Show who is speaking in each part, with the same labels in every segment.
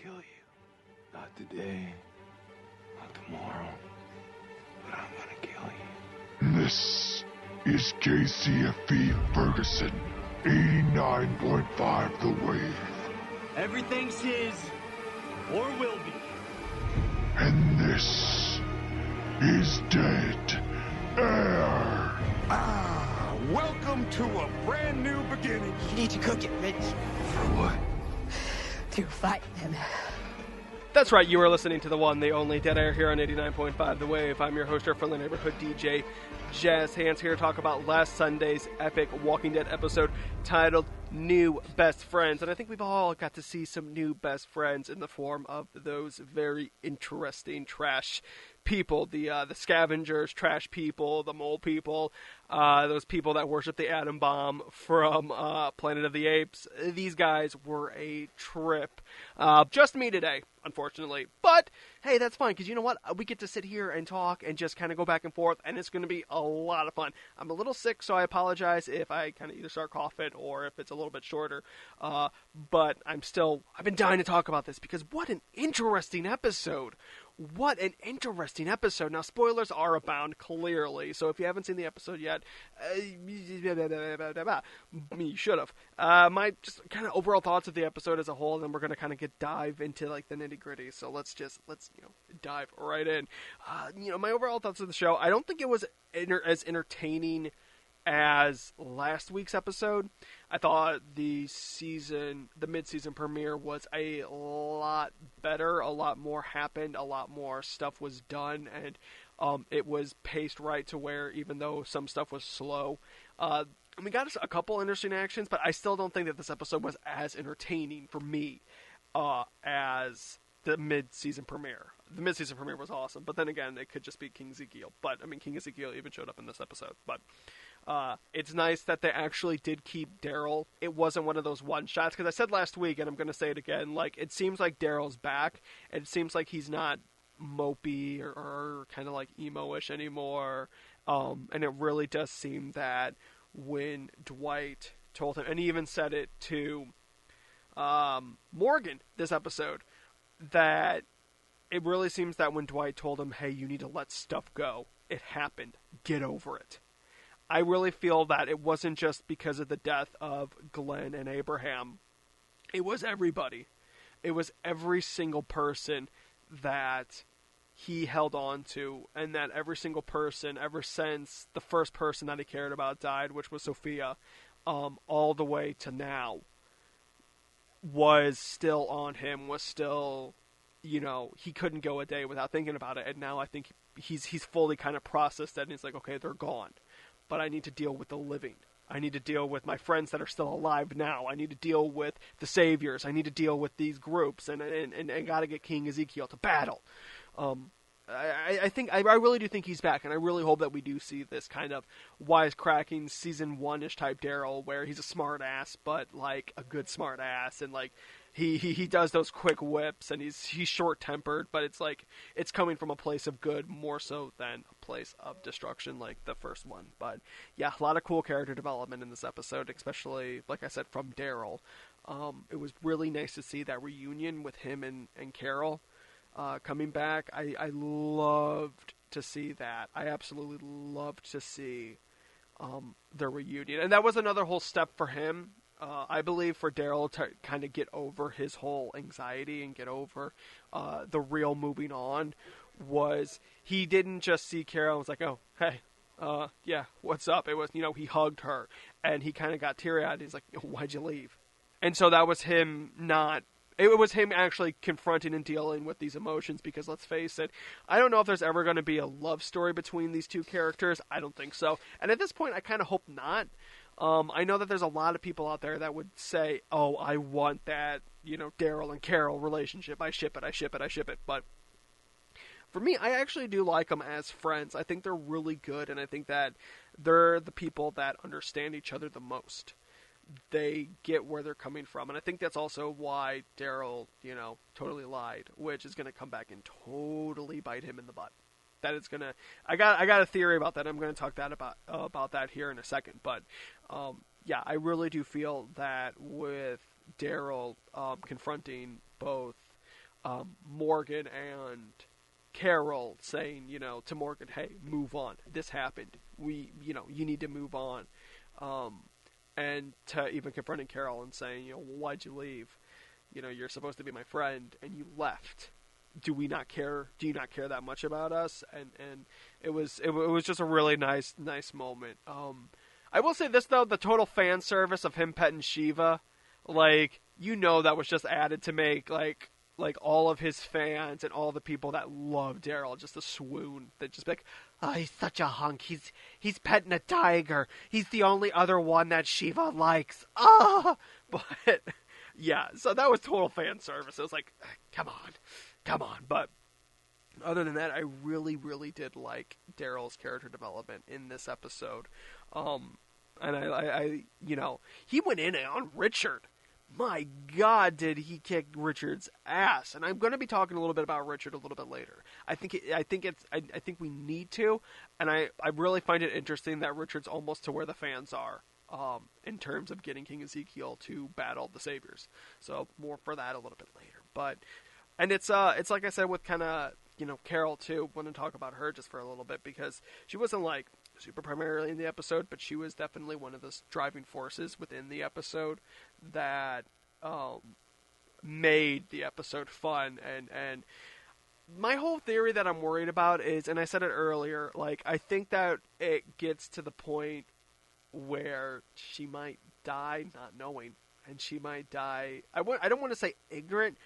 Speaker 1: kill you. Not today, not tomorrow, but I'm gonna kill you.
Speaker 2: This is KCFE Ferguson, 89.5 The Wave.
Speaker 3: Everything's his, or will be.
Speaker 2: And this is Dead Air.
Speaker 4: Welcome to a brand new beginning.
Speaker 5: You need to go get rich.
Speaker 1: For what?
Speaker 5: To fight them.
Speaker 6: That's right, you are listening to the one, the only Dead Air here on 89.5 The Wave. I'm your host, our friendly neighborhood DJ, JazzHandss, here to talk about last Sunday's epic Walking Dead episode titled New Best Friends. And I think we've all got to see some new best friends in the form of those very interesting trash people, the scavengers, trash people, the mole people, those people that worship the atom bomb from Planet of the Apes. These guys were a trip. Just me today, unfortunately. But, hey, that's fine, because you know what? We get to sit here and talk and just kind of go back and forth, and it's going to be a lot of fun. I'm a little sick, so I apologize if I kind of either start coughing or if it's a little bit shorter. But I've been dying to talk about this, because what an interesting episode. What an interesting episode. Now, spoilers are abound, clearly, so if you haven't seen the episode yet, you should have. My just kind of overall thoughts of the episode as a whole, and then we're going to kind of dive into, like, the nitty-gritty, so let's dive right in. My overall thoughts of the show, I don't think it was as entertaining as last week's episode. I thought the mid-season premiere was a lot better, a lot more happened, a lot more stuff was done, and it was paced right to where, even though some stuff was slow, we got a couple interesting actions, but I still don't think that this episode was as entertaining for me as the mid-season premiere. The mid-season premiere was awesome, but then again, it could just be King Ezekiel. But, I mean, King Ezekiel even showed up in this episode, but it's nice that they actually did keep Daryl. It wasn't one of those one-shots, because I said last week, and I'm going to say it again, like, it seems like Daryl's back. It seems like he's not mopey or kind of like emo-ish anymore, and it really does seem that when Dwight told him, and he even said it to Morgan this episode, that it really seems that when Dwight told him, hey, you need to let stuff go, it happened. Get over it. I really feel that it wasn't just because of the death of Glenn and Abraham. It was everybody. It was every single person that he held on to, and that every single person, ever since the first person that he cared about died, which was Sophia, all the way to now, was still on him, was still, he couldn't go a day without thinking about it, and now I think he's fully kind of processed that, and he's like, okay, they're gone. But I need to deal with the living. I need to deal with my friends that are still alive now. I need to deal with the saviors. I need to deal with these groups, and got to get King Ezekiel to battle. I really do think he's back, and I really hope that we do see this kind of wisecracking season 1-ish type Daryl, where he's a smart ass, but like a good smart ass, and like he does those quick whips, and he's short-tempered, but it's like it's coming from a place of good more so than a place of destruction like the first one. But yeah, a lot of cool character development in this episode, especially, like I said, from Daryl. It was really nice to see that reunion with him and Carol coming back. I loved to see that. I absolutely loved to see the reunion, and that was another whole step for him. I believe for Daryl to kind of get over his whole anxiety and get over the real moving on was he didn't just see Carol and was like, oh, hey, yeah, what's up? It was, he hugged her, and he kind of got teary-eyed. He's like, why'd you leave? And so that was him it was him actually confronting and dealing with these emotions, because let's face it, I don't know if there's ever going to be a love story between these two characters. I don't think so. And at this point, I kind of hope not. I know that there's a lot of people out there that would say, oh, I want that, Daryl and Carol relationship. I ship it. But for me, I actually do like them as friends. I think they're really good, and I think that they're the people that understand each other the most. They get where they're coming from, and I think that's also why Daryl, totally lied, which is going to come back and totally bite him in the butt. That it's gonna. I got a theory about that. I'm going to talk about that here in a second. But yeah, I really do feel that with Daryl confronting both Morgan and Carol saying, to Morgan, hey, move on. This happened. You need to move on. And to even confronting Carol and saying, why'd you leave? You're supposed to be my friend, and you left. Do we not care? Do you not care that much about us? And it was just a really nice moment. I will say this though, the total fan service of him petting Shiva, that was just added to make like all of his fans and all the people that love Daryl just a swoon. That just be like, oh, he's such a hunk. He's petting a tiger. He's the only other one that Shiva likes. Ah, but yeah, so that was total fan service. It was like, come on. But other than that, I really, really did like Daryl's character development in this episode. And I he went in on Richard. My God, did he kick Richard's ass? And I'm going to be talking a little bit about Richard a little bit later. I think we need to, and I really find it interesting that Richard's almost to where the fans are, in terms of getting King Ezekiel to battle the Saviors. So more for that a little bit later. And it's like I said with kind of Carol too. I want to talk about her just for a little bit because she wasn't like super primarily in the episode, but she was definitely one of the driving forces within the episode that made the episode fun. And my whole theory that I'm worried about is, and I said it earlier, I think that it gets to the point where she might die not knowing, and she might die. I don't want to say ignorant,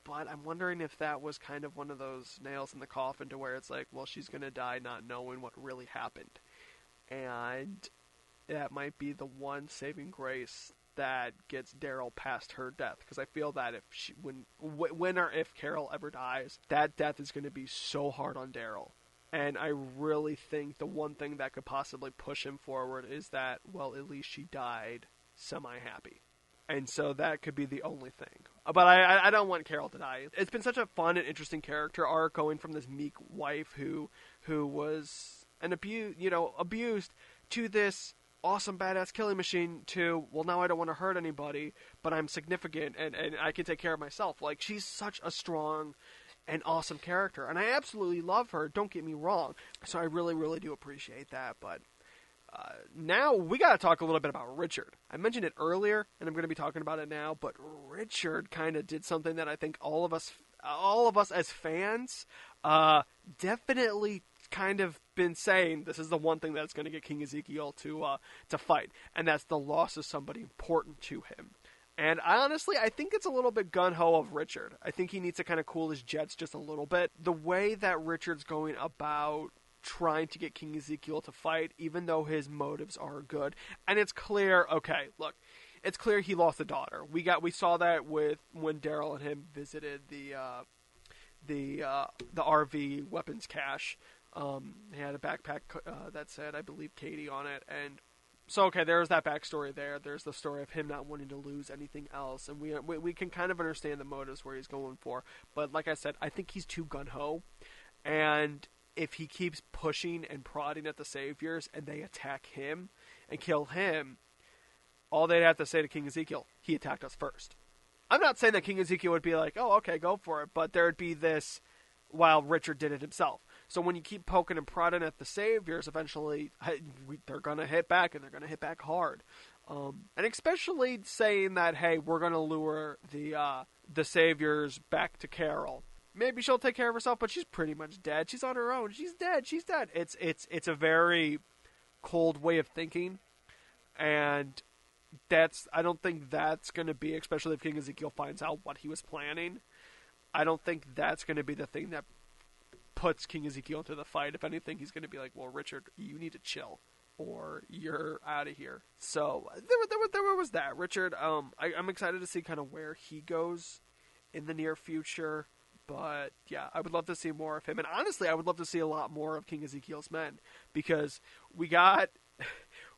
Speaker 6: but I'm wondering if that was kind of one of those nails in the coffin to where it's like, well, she's going to die not knowing what really happened. And that might be the one saving grace that gets Daryl past her death. Because I feel that when or if Carol ever dies, that death is going to be so hard on Daryl. And I really think the one thing that could possibly push him forward is that, well, at least she died semi-happy. And so that could be the only thing. But I don't want Carol to die. It's been such a fun and interesting character arc going from this meek wife who was abused to this awesome badass killing machine to, well, now I don't want to hurt anybody, but I'm significant and I can take care of myself. She's such a strong and awesome character. And I absolutely love her. Don't get me wrong. So I really, really do appreciate that. But now we got to talk a little bit about Richard. I mentioned it earlier, and I'm going to be talking about it now. But Richard kind of did something that I think all of us as fans, definitely kind of been saying this is the one thing that's going to get King Ezekiel to fight, and that's the loss of somebody important to him. And I think it's a little bit gun-ho of Richard. I think he needs to kind of cool his jets just a little bit. The way that Richard's going about trying to get King Ezekiel to fight, even though his motives are good. And it's clear, it's clear he lost a daughter. We saw that with when Daryl and him visited the RV weapons cache. He had a backpack that said, I believe, Katie on it. And so, there's that backstory there. There's the story of him not wanting to lose anything else. And we can kind of understand the motives where he's going for. But like I said, I think he's too gung-ho. And if he keeps pushing and prodding at the Saviors and they attack him and kill him, all they'd have to say to King Ezekiel, he attacked us first. I'm not saying that King Ezekiel would be like, oh, okay, go for it. But there would be this, while Richard did it himself. So when you keep poking and prodding at the Saviors, eventually they're going to hit back, and they're going to hit back hard. And especially saying that, hey, we're going to lure the Saviors back to Carol. Maybe she'll take care of herself, but she's pretty much dead. She's on her own. She's dead. It's a very cold way of thinking, and I don't think that's going to be, especially if King Ezekiel finds out what he was planning, I don't think that's going to be the thing that puts King Ezekiel into the fight. If anything, he's going to be like, well, Richard, you need to chill, or you're out of here. So there was that. Richard, I'm excited to see kind of where he goes in the near future. But yeah, I would love to see more of him. And honestly, I would love to see a lot more of King Ezekiel's men, because we got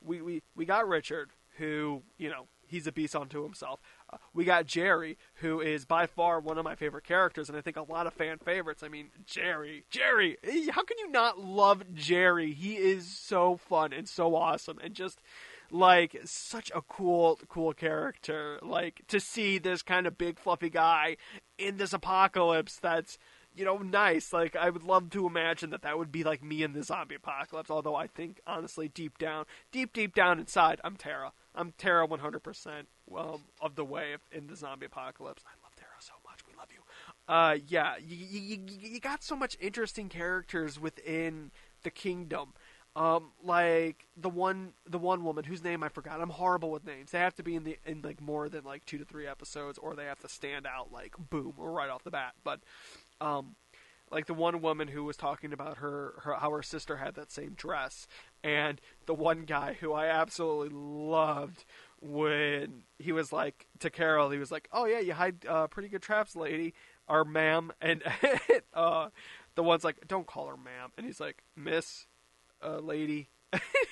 Speaker 6: Richard, who, he's a beast unto himself. We got Jerry, who is by far one of my favorite characters, and I think a lot of fan favorites. I mean, Jerry, how can you not love Jerry? He is so fun and so awesome, and just Like, such a cool character. Like, to see this kind of big fluffy guy in this apocalypse that's, nice. Like, I would love to imagine that would be like me in the zombie apocalypse. Although I think, honestly, deep down inside, I'm Tara. I'm Tara 100% of the way in the zombie apocalypse. I love Tara so much. We love you. Yeah, you got so much interesting characters within the kingdom. Like the one woman whose name I forgot. I'm horrible with names. They have to be in like more than like 2 to 3 episodes, or they have to stand out like boom or right off the bat. But like the one woman who was talking about her how her sister had that same dress, and the one guy who I absolutely loved when he was like to Carol, he was like, "Oh yeah, you hide pretty good traps, lady, or ma'am," and the one's like, "Don't call her ma'am," and he's like, "Miss." Lady.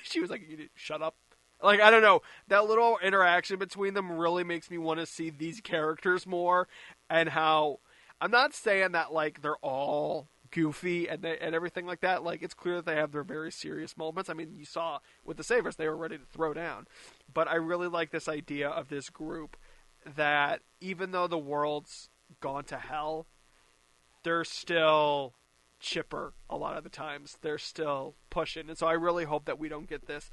Speaker 6: She was like, shut up. Like, I don't know. That little interaction between them really makes me want to see these characters more, and how, I'm not saying that, like, they're all goofy and everything like that. Like, it's clear that they have their very serious moments. I mean, you saw with the Savers, they were ready to throw down. But I really like this idea of this group that even though the world's gone to hell, they're still chipper a lot of the times. They're still pushing, and so I really hope that we don't get this.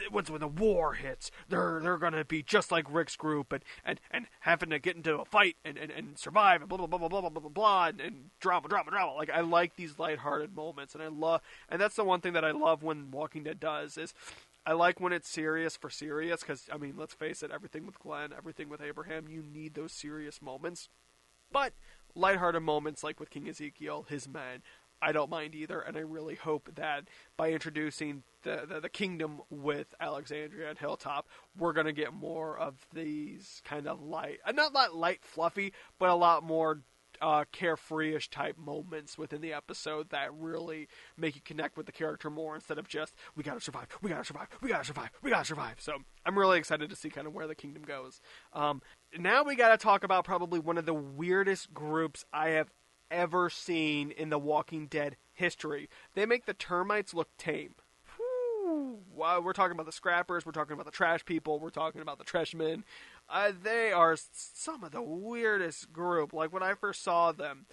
Speaker 6: When the war hits, they're gonna be just like Rick's group and having to get into a fight and survive and blah blah blah blah blah blah blah blah and drama. Like, I like these lighthearted moments, and that's the one thing that I love when Walking Dead does is. I like when it's serious for serious, because, I mean, let's face it, everything with Glenn, everything with Abraham, you need those serious moments. But lighthearted moments like with King Ezekiel, his men, I don't mind either, and I really hope that by introducing the kingdom with Alexandria and Hilltop, we're going to get more of these kind of not light fluffy, but a lot more carefree-ish type moments within the episode that really make you connect with the character more, instead of just, we gotta survive. So I'm really excited to see kind of where the kingdom goes. Now we gotta talk about probably one of the weirdest groups I have ever seen in the Walking Dead history. They make the termites look tame. Wow, we're talking about the scrappers, we're talking about the trash people, we're talking about the trashmen. They are some of the weirdest group. Like, when I first saw them,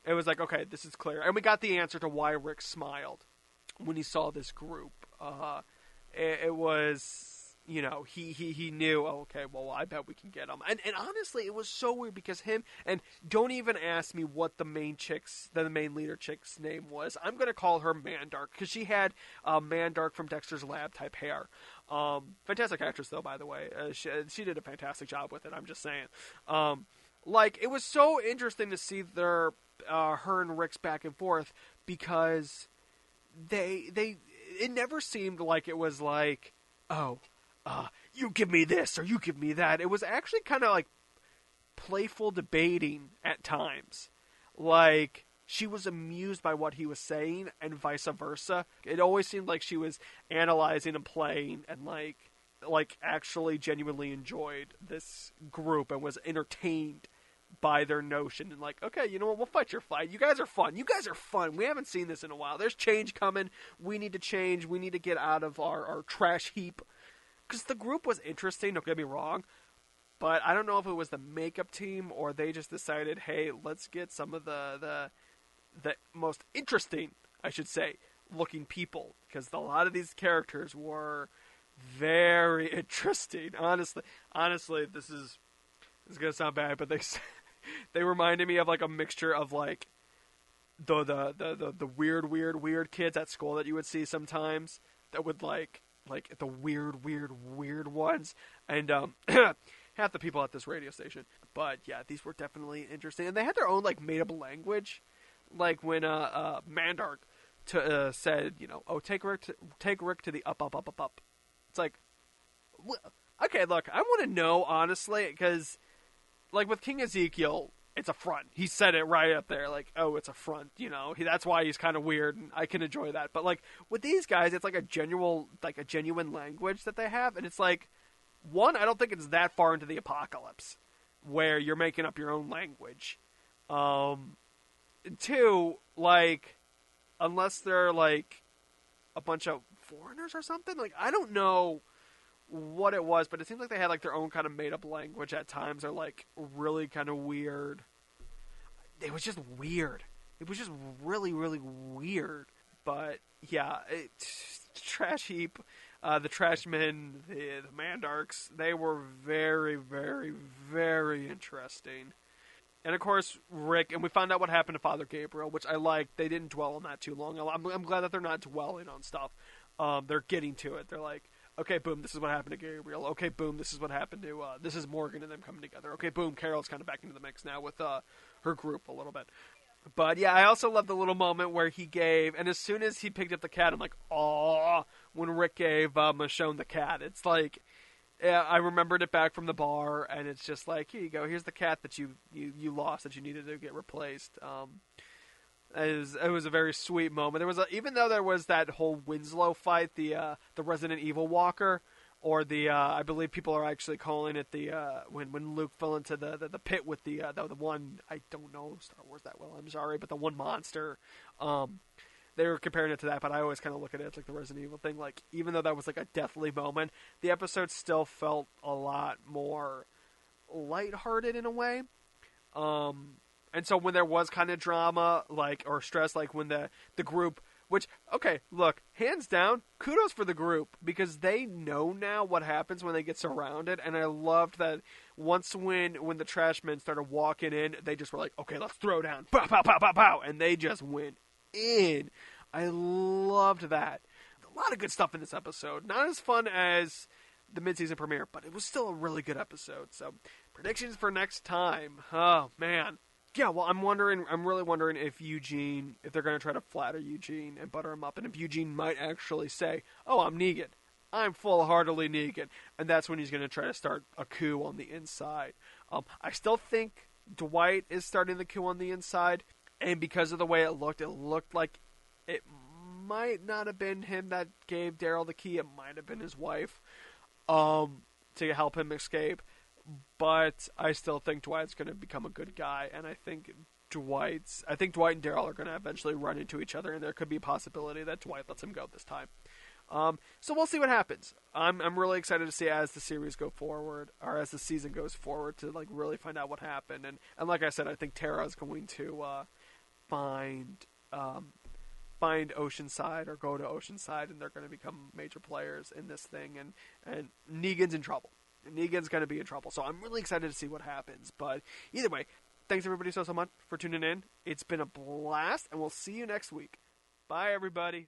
Speaker 6: it was like, okay, this is clear. And we got the answer to why Rick smiled when he saw this group. It was, he knew, oh, okay, well, I bet we can get him. And honestly, it was so weird because him, and don't even ask me what the main leader chick's name was. I'm going to call her Mandark, because she had Mandark from Dexter's Lab type hair. Fantastic actress, though, by the way. She did a fantastic job with it, I'm just saying. It was so interesting to see her and Rick's back and forth, because it never seemed like it was like, oh, you give me this or you give me that. It was actually kind of like playful debating at times. Like, she was amused by what he was saying and vice versa. It always seemed like she was analyzing and playing and like actually genuinely enjoyed this group and was entertained by their notion, and like, okay, you know what, we'll fight your fight. You guys are fun. We haven't seen this in a while. There's change coming. We need to change. We need to get out of our trash heap. Because the group was interesting, don't get me wrong, but I don't know if it was the makeup team or they just decided, hey, let's get some of the most interesting, I should say, looking people. Because a lot of these characters were very interesting. Honestly, this is going to sound bad, but they reminded me of like a mixture of like the weird kids at school that you would see sometimes that would like the weird ones, and half the people at this radio station. But yeah, these were definitely interesting, and they had their own like made up language. Like when Mandark said, oh, take Rick to the up. It's like, okay, look, I want to know honestly, because like with King Ezekiel, it's a front. He said it right up there, like, oh, it's a front, that's why he's kind of weird, and I can enjoy that. But, like, with these guys, it's like a genuine language that they have, and it's like, one, I don't think it's that far into the apocalypse, where you're making up your own language. Two, like, unless they're, like, a bunch of foreigners or something, like, I don't know what it was, but it seems like they had like their own kind of made up language at times, or like really kind of weird. It was just weird. It was just really, really weird. But yeah, trash heap, the Trashmen, the Mandarks, they were very, very, very interesting. And of course, Rick, and we found out what happened to Father Gabriel, which I liked. They didn't dwell on that too long. I'm glad that they're not dwelling on stuff. They're getting to it. They're like, okay, boom, this is what happened to Gabriel. Okay, boom, this is what happened to, this is Morgan and them coming together. Okay, boom, Carol's kind of back into the mix now with her group a little bit. But yeah, I also love the little moment where he gave, and as soon as he picked up the cat, I'm like, aww, when Rick gave Michonne the cat. It's like, yeah, I remembered it back from the bar, and it's just like, here you go, here's the cat that you lost, that you needed to get replaced. It was a very sweet moment. There was even though there was that whole Winslow fight, the Resident Evil walker, or the I believe people are actually calling it the when Luke fell into the pit with the one, I don't know Star Wars that well, I'm sorry, but the one monster. They were comparing it to that, but I always kind of look at it as like the Resident Evil thing. Like, even though that was like a deathly moment, the episode still felt a lot more lighthearted in a way. And so when there was kind of drama, like, or stress, like when the group, which, okay, look, hands down, kudos for the group, because they know now what happens when they get surrounded, and I loved that once when the Trashmen started walking in, they just were like, okay, let's throw down, pow, pow, pow, pow, pow, and they just went in. I loved that. A lot of good stuff in this episode. Not as fun as the mid-season premiere, but it was still a really good episode. So, predictions for next time. Oh, man. Yeah, well, I'm really wondering if they're going to try to flatter Eugene and butter him up, and if Eugene might actually say, oh, I'm Negan. I'm full-heartedly Negan. And that's when he's going to try to start a coup on the inside. I still think Dwight is starting the coup on the inside, and because of the way it looked like it might not have been him that gave Daryl the key. It might have been his wife, to help him escape. But I still think Dwight's going to become a good guy, and I think Dwight and Daryl are going to eventually run into each other, and there could be a possibility that Dwight lets him go this time. So we'll see what happens. I'm really excited to see as the series go forward, or as the season goes forward, to like really find out what happened. And like I said, I think Tara is going to find Oceanside, or go to Oceanside, and they're going to become major players in this thing. And Negan's in trouble. Negan's going to be in trouble. So I'm really excited to see what happens. But either way, thanks everybody so much for tuning in. It's been a blast, and we'll see you next week. Bye, everybody.